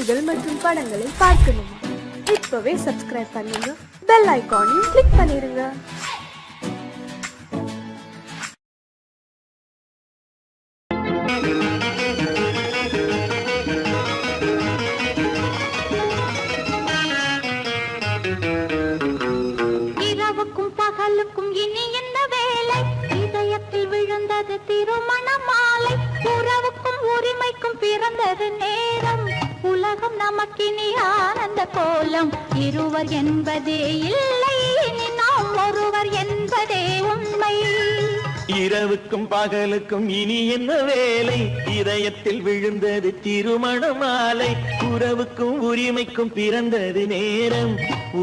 செய்திகள் மற்றும் படங்களை பார்க்கணுமா? இப்பவே சப்ஸ்கிரைப் பண்ணுங்க, பெல் ஐகானையும் கிளிக் பண்ணிருங்க. இரவுக்கும் பகலுக்கும் இனி என்ன வேலை? இதயத்தில் விழுந்தது திருமண மாலை. உறவுக்கும் உரிமைக்கும் பிறந்தது நேரம். உலகம் நமக்கினி ஆனந்த கோலம். இருவர் என்பதே இல்லை, இனி நாம் ஒருவர் என்பதே உண்மை. இரவுக்கும் பகலுக்கும் இனி என்ன வேலை? இதயத்தில் விழுந்தது திருமண மாலை. உறவுக்கும் உரிமைக்கும் பிறந்தது நேரம்.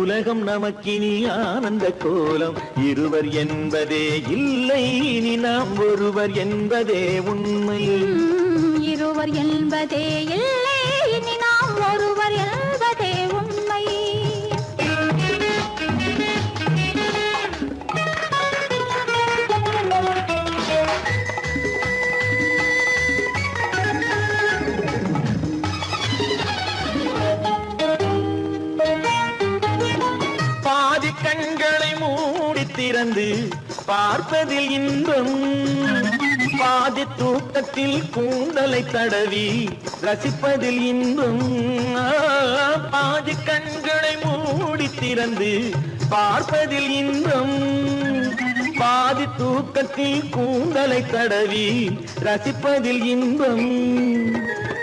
உலகம் நமக்கினி ஆனந்த கோலம். இருவர் என்பதே இல்லை, இனி நாம் ஒருவர் என்பதே உண்மை. இருவர் என்பதே இல்லை, இனி நாம் ஒருவர் என்பதே உண்மை. பாதி கண்களை மூடி திறந்து பார்ப்பதில் இன்பம். பாதி தூக்கத்தில் கூந்தலை தடவி ரசிப்பதில் இன்பம். பாதி கண்களை மூடி திறந்து பார்ப்பதில் இன்பம். பாதி தூக்கத்தில் கூந்தலை தடவி ரசிப்பதில் இன்பம்.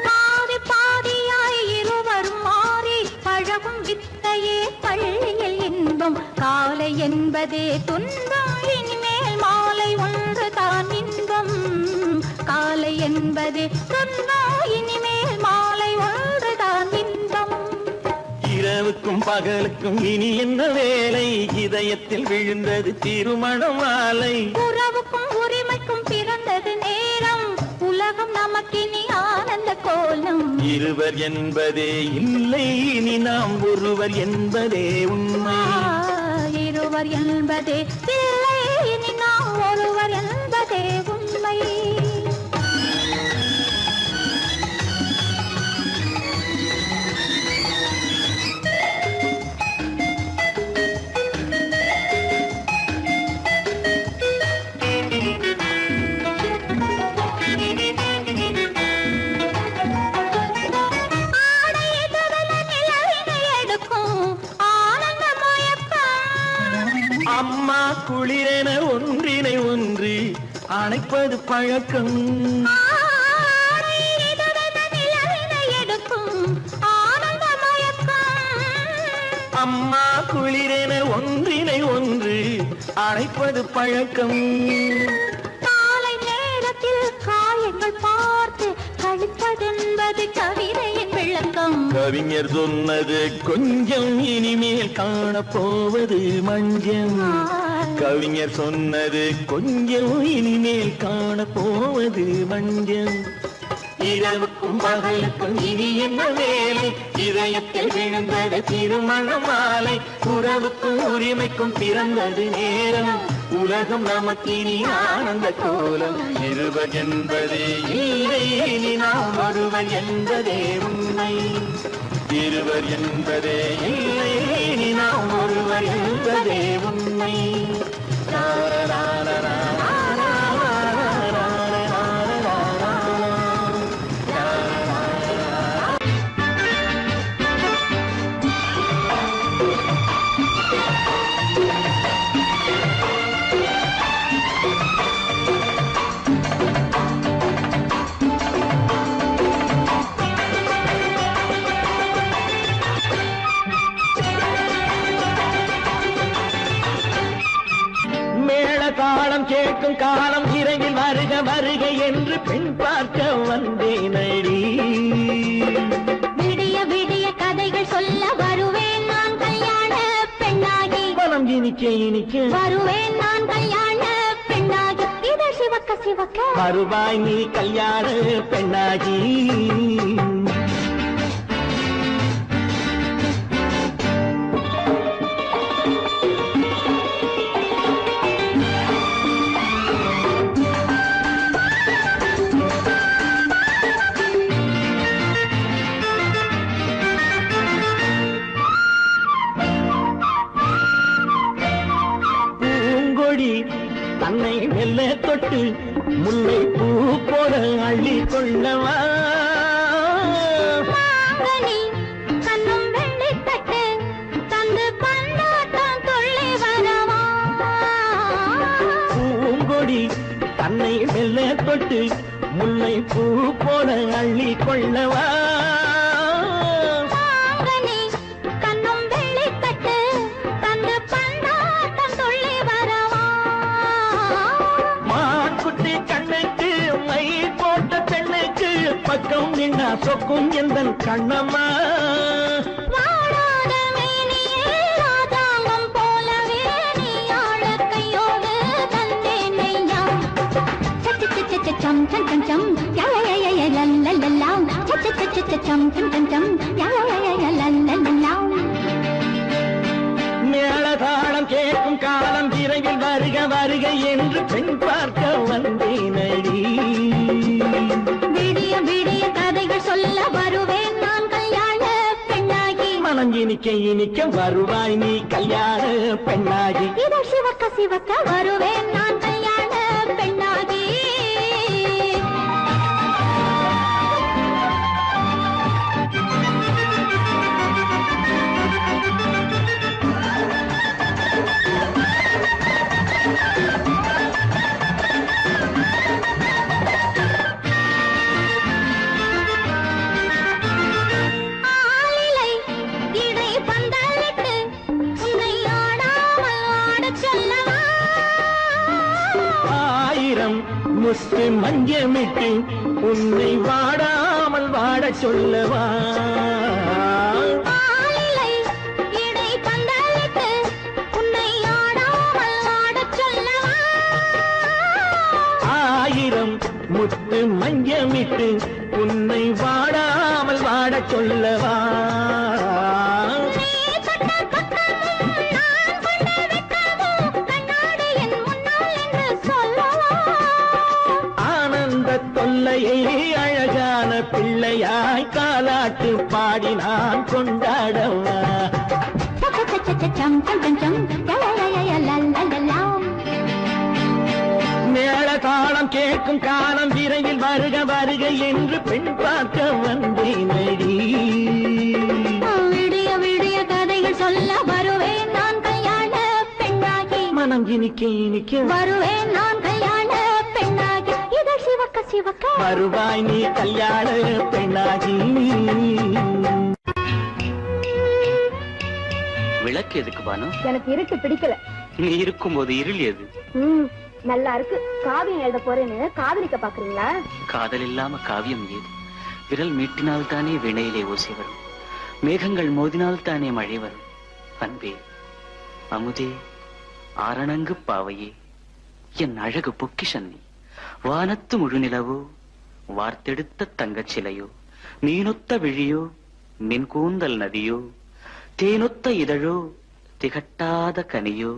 பாதி பாதியாய் இருவர் மாறி பழகும் வித்தையே பள்ளியில் இன்பம். காலை என்பதே துன்பம், இனிமேல் மாலை ஒன்று தான் இன்பம். காலை என்பதே துன்பம், இனிமேல் மாலை ஒன்று தான் இன்பம். இரவுக்கும் பகலுக்கும் இனி என்ன வேலை? இதயத்தில் விழுந்தது திருமண மாலை. உறவுக்கும் உரிமைக்கும் பிறந்தது நேரம். உலகம் நமக்கினி ஆனந்த கோலம். இருவர் என்பதே இல்லை, இனி நாம் ஒருவர் என்பதே உண்மை. இருவர் என்பதே இல்லை, இனி நாம் ஒருவர் என்பதே உண்மை. அம்மா குளிரென ஒன்றினை ஒன்று அணைப்பது பழக்கம். அம்மா குளிரென ஒன்றினை ஒன்று அணைப்பது பழக்கம். காலை நேரத்தில் காயங்கள் பார்த்து கழிப்பதென்பது கவிதையின் விளக்கம். கவிஞர் சொன்னது கொஞ்சம், இனிமேல் காணப்போவது மஞ்சம். கவிஞர் சொன்னது கொஞ்சம், இனிமேல் காணப்போவது மஞ்சம். இரவுக்கும் பகலுக்கும் இனி என்ன வேலை? இதயத்தில் விழுந்தது திருமண மாலை. உறவுக்கும் உரிமைக்கும் பிறந்தது நேரம். உலகம் நமக்கினி ஆனந்த கோலம். இருவர் என்பதே இல்லை, இனி நாம் ஒருவர் என்பதே உண்மை. இருவர் என்பதே இல்லை, இனி நாம் ஒருவர் என்பதே உண்மை. காலம் கேட்கும் காலம் விரைவில் வருக வருக என்று பெண் பார்க்க வந்தேனடி. விடிய விடிய கதைகள் சொல்ல வருவேன் நான் கல்யாண பெண்ணாகி. மனம் இனிக்க இனிக்க வருவேன் நான் கல்யாண பெண்ணாகி. இது சிவக்க சிவக்க வருவாய் நீ கல்யாண பெண்ணாகி. தொட்டு முல்லை பூ போல அள்ளி கொள்ளவா மாங்கனி கண்ணும் வெள்ளித்தட்டு தந்து பந்தாட்டம் துள்ளி வரவா பூங்கொடி தன்னை மெல்ல தொட்டு முல்லை பூ போல அள்ளி கொள்ளவா மாங்கனி கண்ணும் வெள்ளித்தட்டு தந்து பந்தாட்டம் துள்ளி வரவா மாக்குட்டி கண்ணுக்கு மை போட்ட பெண்ணுக்கு பக்கம் நின்னா சொக்கும் எந்தன் கண்ணம்மா வாழாத மேனியே ராஜாங்கம் போலவே நீ ஆள கையோடு தந்தேன் ஐயா சம் சம் சம் சம் யா யா யா யா லல்லல்லா சம் சம் சம் யா யா யா லல்லல்லா மேளதாளம் கேட்கும் காலம் விரைவில் வருக வருக என்று பெண் பார்க்க வந்தேனடி விடிய விடிய கதைகள் சொல்ல வருவேன் நான் கல்யாண பெண்ணாகி மனம் இனிக்க இனிக்க வருவாய் நீ கல்யாண பெண்ணாகி இதழ் சிவக்க சிவக்க வருவேன் நான் கல்யாண பெண்ணாகி ஆலிலை இடை பந்தலிட்டு உன்னை ஆடாமல் ஆடச் சொல்லவா ஆயிரம் முஸ்து மஞ்சமிட்டு உன்னை வாடாமல் வாடச் சொல்லவா ஆலிலை இடை பந்தலிட்டு உன்னை ஆடாமல் ஆடச் சொல்லவா ஆயிரம் முத்து மஞ்சமிட்டு உன்னை வாடாமல் வாடச் சொல்லவா நீ தொட்ட பக்கமும் நான் கொண்ட வெட்கமும் கண்ணாடி என் முன்னால் என்று சொல்லவா ஆனந்த தொல்லையை அழகான பிள்ளையாய் காலாட்டு பாடி நான் கொண்டாடவா சம் சம் சம் சம் யா யா யா யா லல்லல்லா மேள தாளம் கேட்கும் காலம் விரைவில் வருக வருக என்று பெண் பார்க்க வந்தேனடி விடிய விடிய கதைகள் சொல்ல வருவேன் நான் கல்யாண பெண்ணாகி மனம் இனிக்க இனிக்க வருவேன் நான் கல்யாண பெண்ணாகி இதழ் சிவக்க சிவக்க வருவாய் நீ கல்யாண பெண்ணாகி விளக்கு எதுக்கு பானு? எனக்கு இருட்டு பிடிக்கல. நீ இருக்கும்போது இருள் எது? நல்லா இருக்கு. காவியம் எழுத போறேன்னு காதலிக்க பாக்குறீங்களா? காதல் இல்லாம காவியம் ஏது? விரல் மீட்டினால் தானே வினையிலே ஓசை வரும், மேகங்கள் மோதினால் தானே மழை வரும். அன்பே, அமுதே, ஆரணங்கு பாவையே, என் அழகு பொக்கிஷன்னி, வானத்து முழுநிலவோ, வார்த்தெடுத்த தங்கச் சிலையோ, மீனொத்த விழியோ, மின் கூந்தல் நதியோ, தேனொத்த இதழோ, திகட்டாத கனியோ,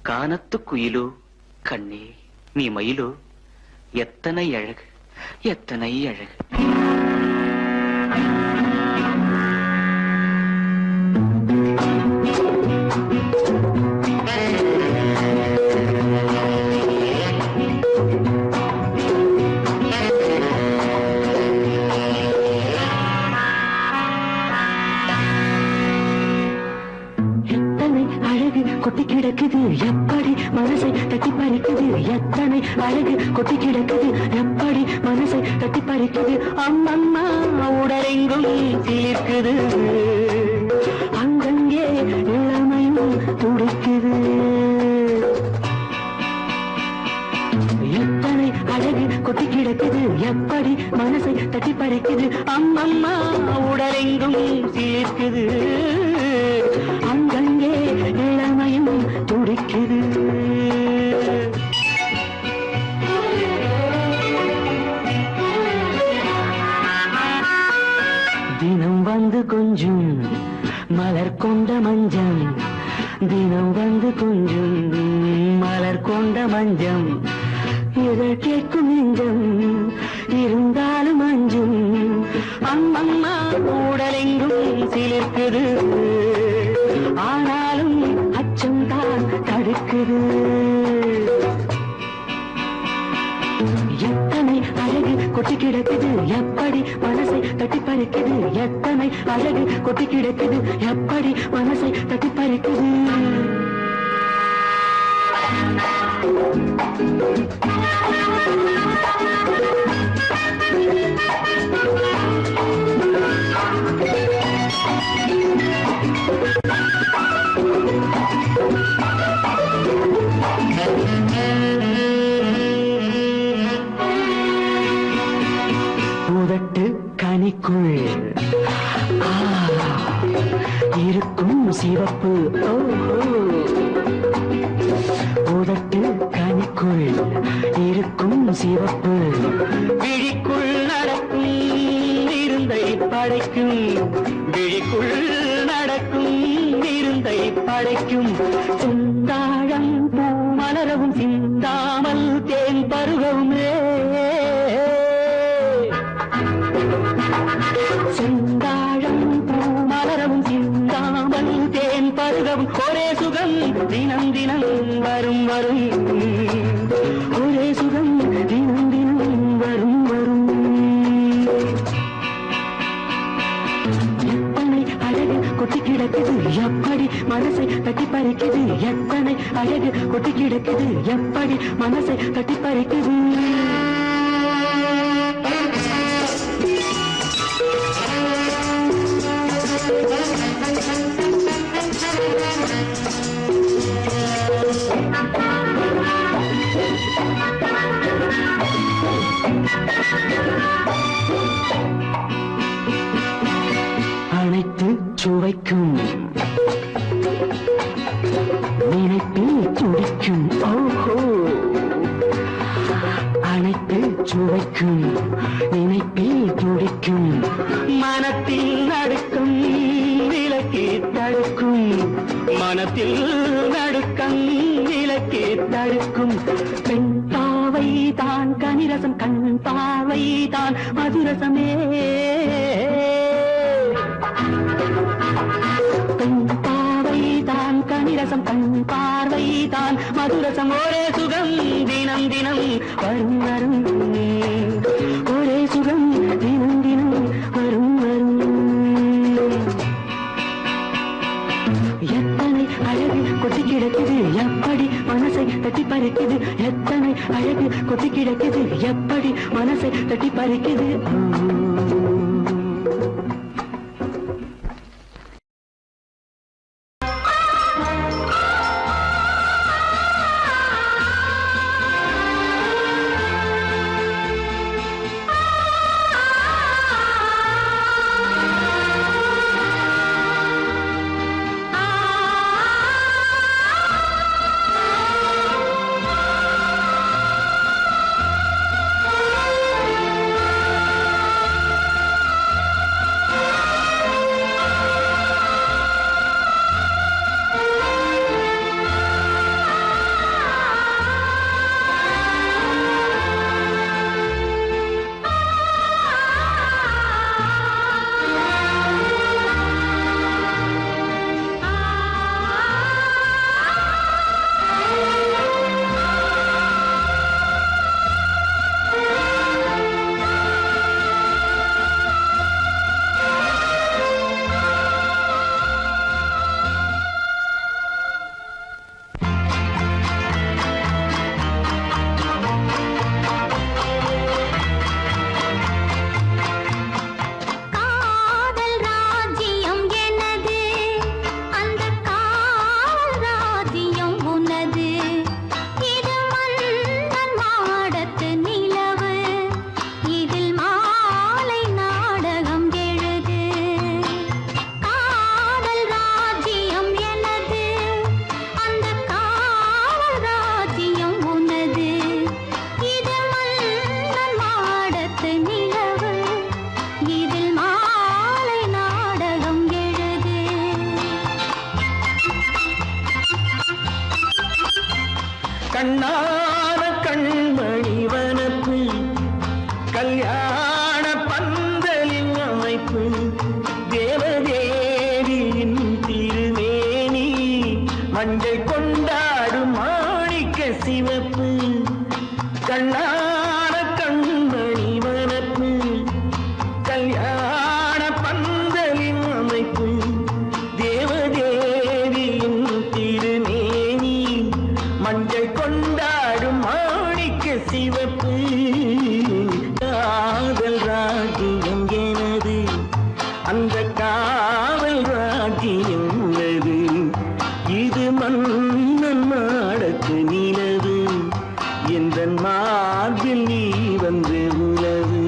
கானத்து குயிலோ, கண்ணே நீ மயிலோ, எத்தனை அழகு, எத்தனை அழகு. கொட்டி கிடக்குது எப்படி மனசை தட்டி பறிக்குது, எத்தனை அழகு கொட்டி கிடக்குது எப்படி மனசை தட்டி பறிக்குது. அம்மம்மா உடலெங்கும் சீர்க்குது, அங்கங்கே இளமையும் துடிக்குது. எத்தனை அழகு கொட்டி கிடக்குது எப்படி மனசை தட்டி பறிக்குது. அம்மம்மா உடலெங்கும் சீர்க்குது, அங்கங்கே இளமையும் துடிக்குது. தினம் வந்து கொஞ்சம் மலர் கொண்ட மஞ்சம், தினம் வந்து கொஞ்சம் மலர் கொண்ட மஞ்சம், இதழ் கேட்கும் நெஞ்சம் இருந்தாலும் அஞ்சும். அம்மம்மா உடலெங்கும் சிலிர்க்குது, ஆனாலும் அச்சம் தான் தடுக்குது. எப்படி மனசை தட்டி பறிக்குது எத்தனை அழகு கொட்டி கிடக்குது எப்படி மனசை தட்டி பறிக்குது பூதட்டு கனிக்குள் இருக்கும் சிவப்பு பூதட்டு கனிக்குள் இருக்கும் சிவப்பு விழிக்குள் நடக்கும் இருந்தை படைக்கும் விழிக்குள் நடக்கும் இருந்தை படைக்கும் சிந்தாழம் பூ மலரவும் சிந்தாமல் தேன் பருகவும் செந்தாழம் பூ மலரவும் சிந்தாமல் தேன் பருகவும் ஒரே சுகம் தினம் தினம் வரும் வரும் ஒரே சுகம் தினம் தினம் வரும் வரும் எத்தனை அழகு கொட்டி கிடக்குது எப்படி மனசை தட்டி பறிக்குது எத்தனை அழகு கொட்டி கிடக்குது எப்படி மனசை தட்டி பறிக்குது அனைத்து சுவைக்கும் நினைப்பில் துடிக்கும் ஓஹோ அனைத்து சுவைக்கும் நினைப்பில் துடிக்கும் மனத்தில் நடுக்கும் விலக்கி தடுக்கும் மனத்தில் நடுக்கம் விலக்கி தடுக்கும் பெண் பாவை தான் கனிரசம் கண் பாவை தான் மதுரசமே பெண் பாவை தான் கனிரசம் கண் பார்வை தான் மதுரசம் ஒரே சுகம் தினம் தினம் வரும் வரும் ஒரே சுகம் தினம் தினம் வரும் வரும் எத்தனை அழகு கொட்டி கிடக்குது எப்படி மனசை தட்டி பறிக்குது எத்தனை அழகு கொட்டி கிடக்குது எப்படி மனசை தட்டி பறிக்குது கண்ணான கண்மணி வனப்பு கல்யாண பந்தலின் அமைப்பு தேவதேவியின் திருமேனி மஞ்சள் கொண்டாடும் மாணிக்க சிவப்பு கண்ணான கண்மணி வனப்பு அந்த காவல் ராஜ்யம் உள்ளது. இது மன்னன் மாடத்து நிலவு, எந்த மார்பில் நீ வந்து உலவு.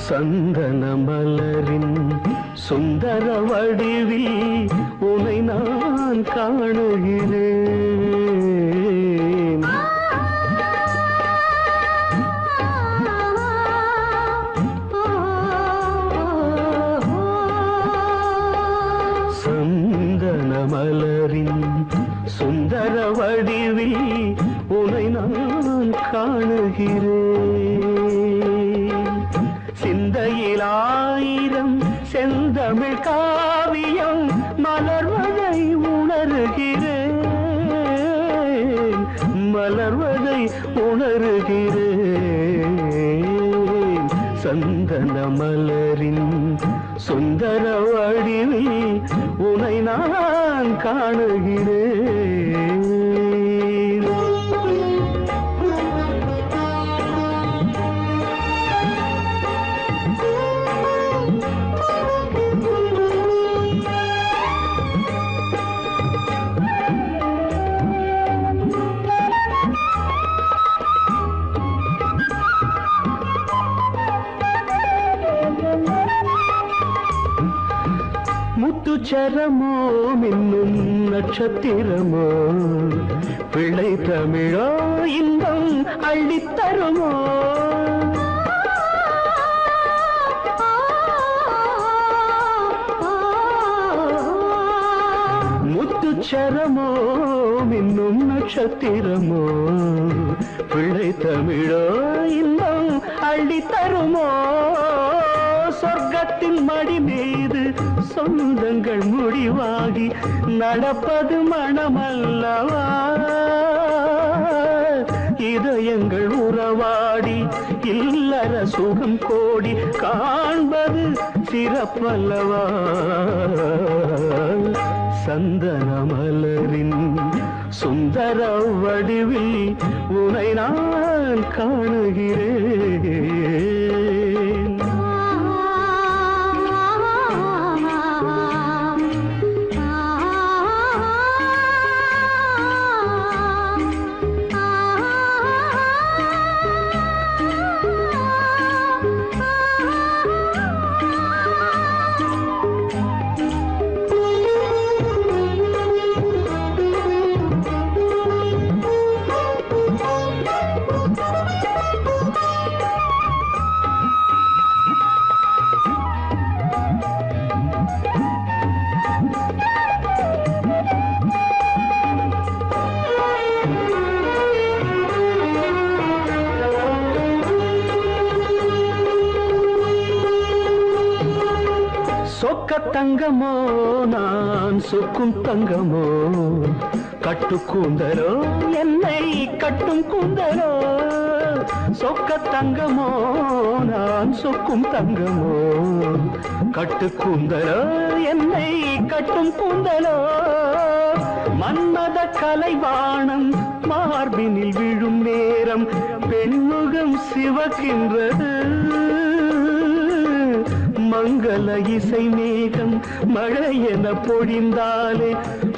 சந்தன மலரின் சுந்தர வடிவில் உனை நான் காணுகிறேன். சந்தன மலரின் சுந்தர வடிவில் உனை நான் காணுகிறேன். சிந்தையிலாயிரம் செந்தமிழ் காவியம் மலர்வதை உணர்கிறேன், மலர்வதை உணர்கிறேன். சந்தன மலரின் சுந்தர வடிவில் உனை நான் காணுகிறேன். முத்துச்சரமோ மின்னும் நட்சத்திரமோ பிள்ளை தமிழோ இன்பம் அள்ளித்தருமோ. முத்துச்சரமோ மின்னும் நட்சத்திரமோ பிள்ளை தமிழோ இன்பம் அள்ளி தருமோ சொர்க்கத்தின் மடி மீது சொந்தங்கள் முடிவாகி நடப்பது மனமல்லவா இதயங்கள் உறவாடி இல்லற சுகம் கோடி காண்பது சிறப்பல்லவா சந்தன மலரின் சுந்தர வடிவில் உனை நான் காணுகிறேன் சொக்க தங்கமோ நான் சொக்கும் தங்கமோ கட்டு கூந்தலோ என்னை கட்டும் கூந்தலோ சொக்க தங்கமோ நான் சொக்கும் தங்கமோ கட்டு கூந்தலோ என்னை கட்டும் கூந்தலோ மன்மத கலைவாணம் மார்பினில் விழும் நேரம் பெண்முகம் சிவக்கின்றது மங்கள இசை மேகம் மழை என பொழிந்தாலே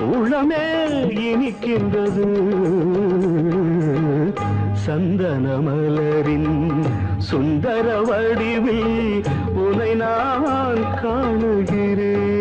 உளமே இனிக்கின்றது சந்தன மலரின் சுந்தர வடிவில் உனை நான் காணுகிறேன்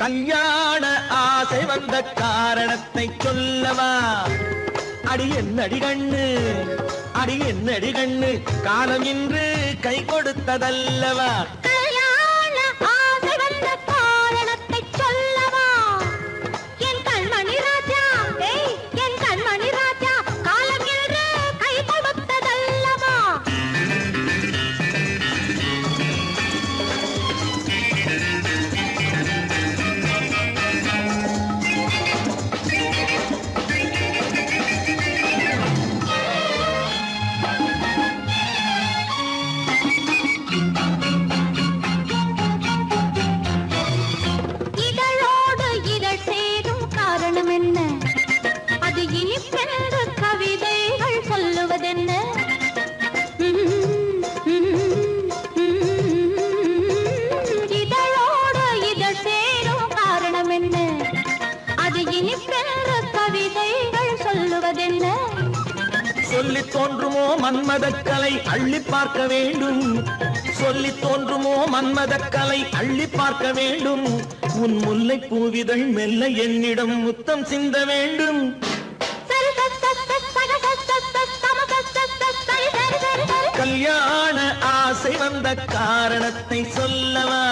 கல்யாண ஆசை வந்த காரணத்தை சொல்லவா அடி என்னடி கண்ணு காலம் இன்று கை கொடுத்ததல்லவா கல்யாண ஆசை வந்த காரணத்தை சொல்லவா என் கண்மணி ராஜா என் கண்மணி ராஜா காலம் என்று கை கொடுத்ததல்லவா சொல்லி தோன்றுமோ மன்மதக்கலை அள்ளி பார்க்க வேண்டும் சொல்லி தோன்றுமோ மன்மதக்கலை அள்ளி பார்க்க வேண்டும் உன் முல்லை பூவிதழ் மெல்ல என்னிடம் முத்தம் சிந்த வேண்டும் கல்யாண ஆசை வந்த காரணத்தை சொல்லவா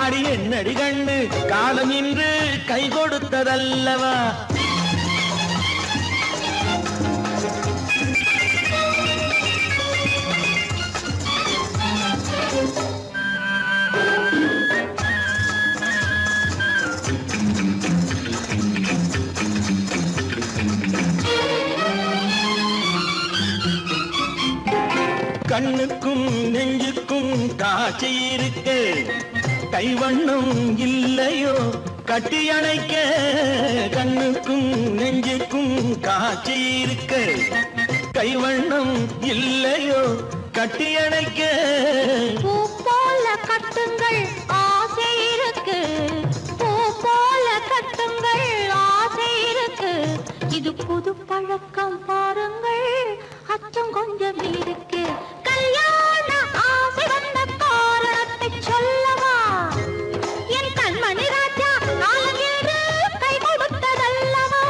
அடி என்னடி கண்ணு காலம் இன்று கை கொடுத்ததல்லவா கண்ணுக்கும் நெஞ்சுக்கும் காட்சி இருக்கு கைவண்ணம் இல்லையோ கட்டி அணைக்க கண்ணுக்கும் நெஞ்சுக்கும் காட்சி இருக்க கைவண்ணம் இல்லையோ கட்டி அணைக்க பூ போல கட்டுங்கள் ஆசை இருக்கு பூ போல கட்டுங்கள் ஆசை இருக்கு இது புது பழக்கம் பாருங்கள் அச்சம் கொஞ்சம் இருக்கு கல்யாண ஆசை வந்த காரணத்தை சொல்லவா என் கண்மணி ராஜா நாளேறு கை கொடுத்ததல்லவா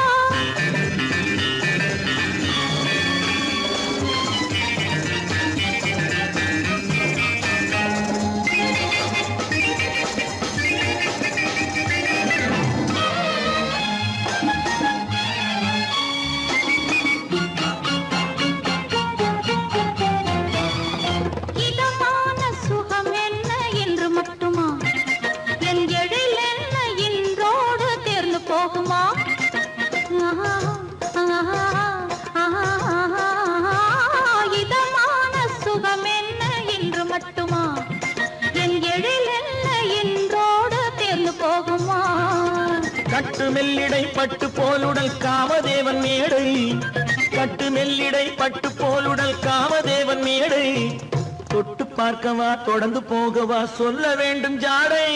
இதமான சுகம் என்ன என்று மட்டுமா என் எழில் என்ன இன்றோடு தேர்ந்து போகுமா இதமான சுகம் என்ன என்று மட்டுமா என் எழில் என்ன இன்றோடு தேர்ந்து போகுமா கட்டு மெல்லிடை பட்டு போலுடல் காமதேவன் மேடை கட்டு மெல்லிடை பட்டு போலுடல் காமதேவன் மேடை தொட்டு பார்க்கவா தொடர்ந்து போகவா சொல்ல வேண்டும் ஜாடை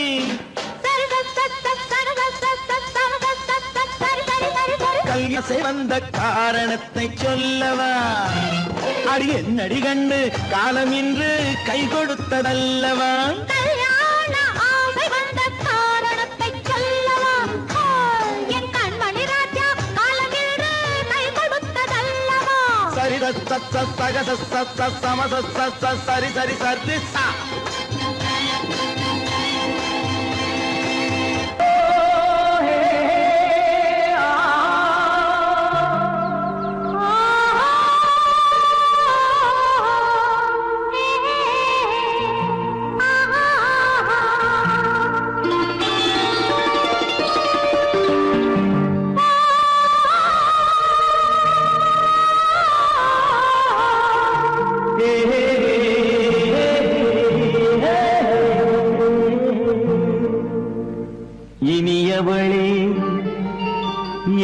கல்யாசை வந்த காரணத்தை சொல்லவா அடி என்னடி கண்டு காலம் இன்று கை கொடுத்ததல்லவா கல்யாண ஆசை வந்த காரணத்தை சொல்லவா என் கண்மணி ராஜா காலமில்லை கை கொடுத்ததல்லவா சரி சக சம சரி சரி சரி சா இனியவளே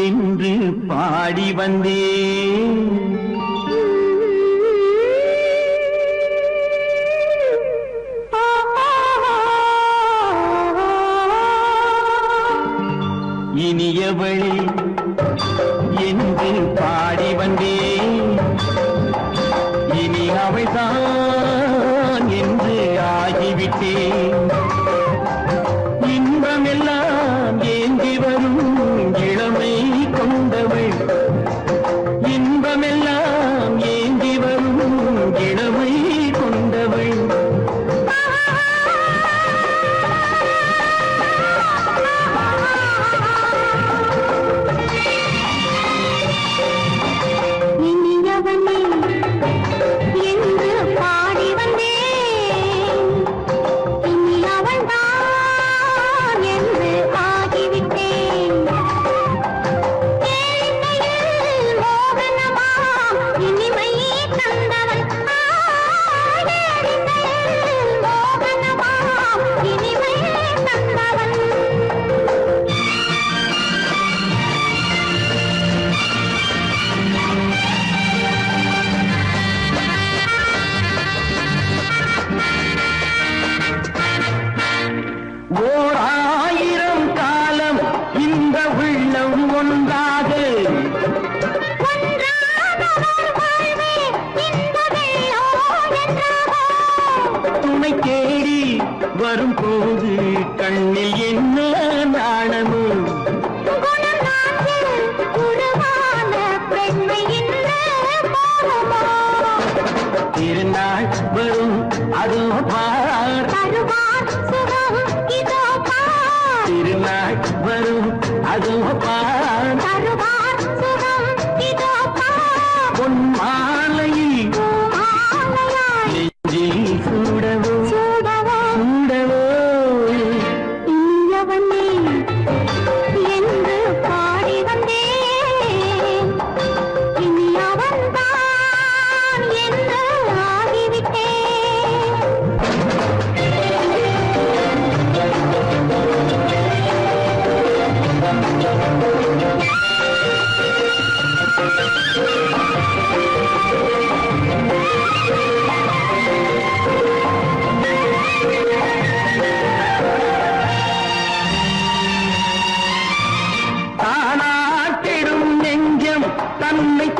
என்று பாடி வந்தேன் இனியவளே என்று பாடி வந்தேன் இனி அவள்தான் என்று ஆகிவிட்டேன் இன்பமெல்லாம் ஏந்தி வரும் இளமை கொண்டவள் இன்பமெல்லாம் ஏந்தி வரும் இளமை கொண்டவள் இனியவனே என்று பாடி வந்தேன் இனி அவள்தான் என்று ஆகிவிட்டேன் ஏழையில் மோகனமா இனிமை தந்தவன் ஏழையில் மோகனமா இனிமை தந்தவன் ஓர் ஆயிரம் காலம் இந்த உள்ளம் ஒன்றாக துணை தேடி வரும்போது கண்ணில் என்ன நாணமோ திருநாள் வரும் அதோ பார் திருநாள் வரும் அதோ பார் பொன் மாலையில் நெஞ்சில் சூடவோ சூடவோ என்று பாடி வந்தேன் இனி அவன்தான் என்று ஆகிவிட்டேன்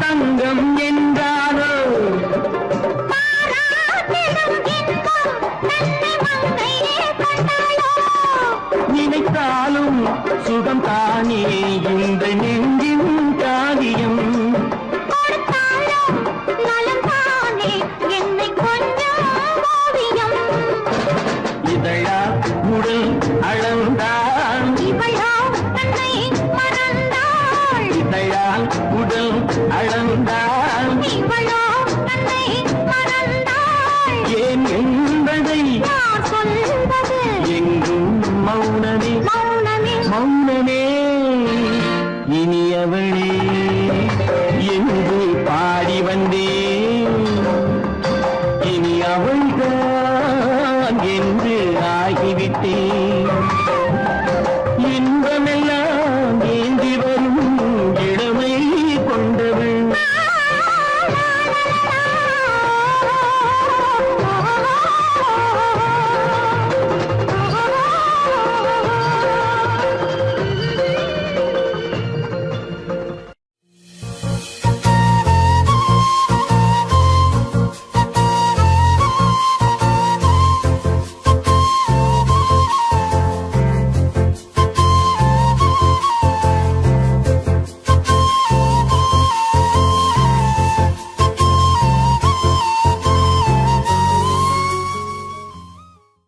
தங்கம் என்றாரோ பாராட்டிடும் இன்பம் தன்னை மங்கையே கண்டாளோ நினைத்தாலும் சுகம் தானே இந்த நெஞ்சின் காவியம் கொடுத்தாலும் நலம் தானே என்னை கொஞ்சம் ஓவியம் இதழா உடல் அளந்தான் இவளோ தன்னை மறந்தாள் இதழால் உடல் அளந்தான்